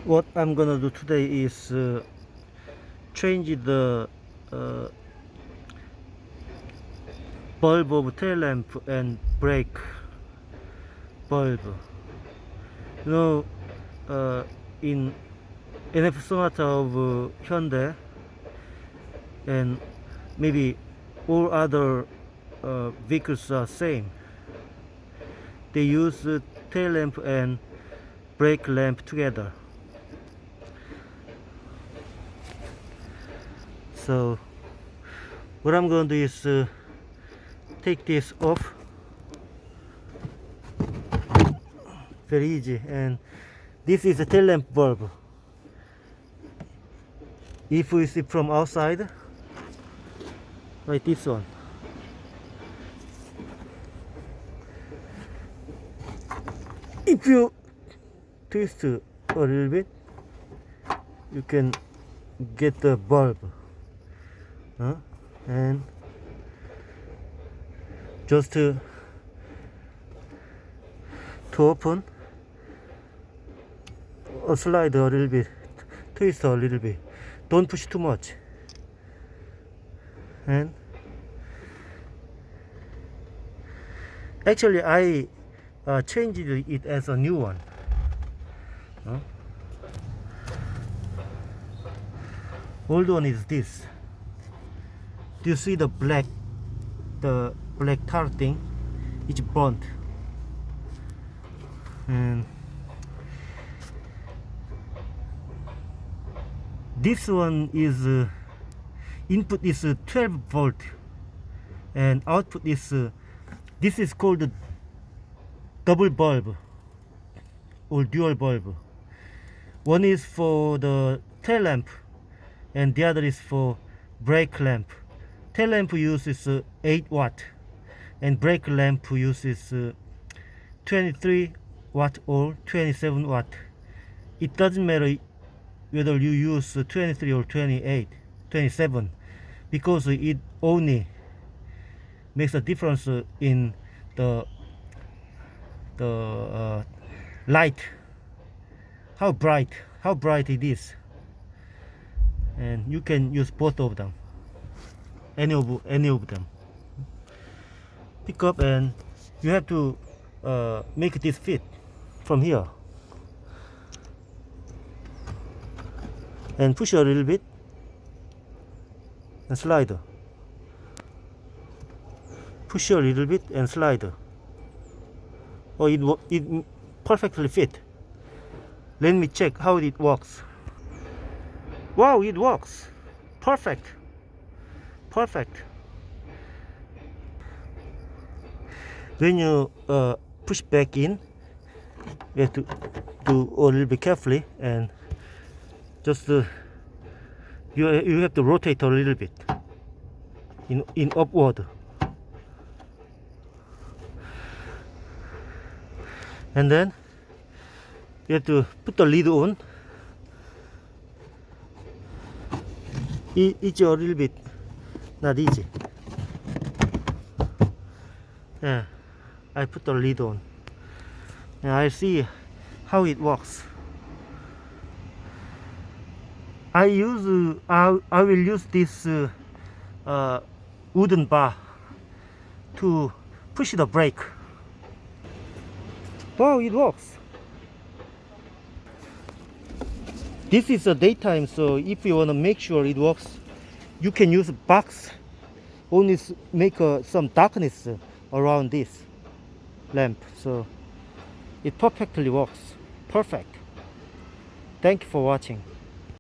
What I'm gonna do today is change the uh, bulb of tail lamp and brake bulb. You know, in NF Sonata of Hyundai and maybe all other vehicles are same. They use tail lamp and brake lamp together. So what I'm going to do is take this off. Very easy. And this is a tail lamp bulb. If we see from outside, like this one, if you twist a little bit, you can get the bulb. And just to open or slide a little bit, twist a little bit, don't push too much, and actually I changed it as a new one. Old one is this. Do you see the black tar thing? It's burnt. And this one is input is 12 volt and output is this is called double bulb or dual bulb. One is for the tail lamp and the other is for brake lamp. Tail lamp uses 8 watt and brake lamp uses 23 watt or 27 watt. It doesn't matter whether you use 23 or 27, because it only makes a difference in the light, how bright it is. And you can use both of them, any of them. Pick up, and you have to make this fit from here and push a little bit and slide, push a little bit and slide. Oh, it perfectly fit. Let me check how it works. Wow, it works perfect. When you push back in, you have to do a little bit carefully, and just you have to rotate a little bit in upward, and then you have to put the lid on. It's a little bit not easy. Yeah, I put the lid on and I'll see how it works. I will use this wooden bar to push the brake. Wow, it works. This is a daytime, so if you want to make sure it works, you can use a box, only make some darkness around this lamp, so it perfectly works. Perfect. Thank you for watching.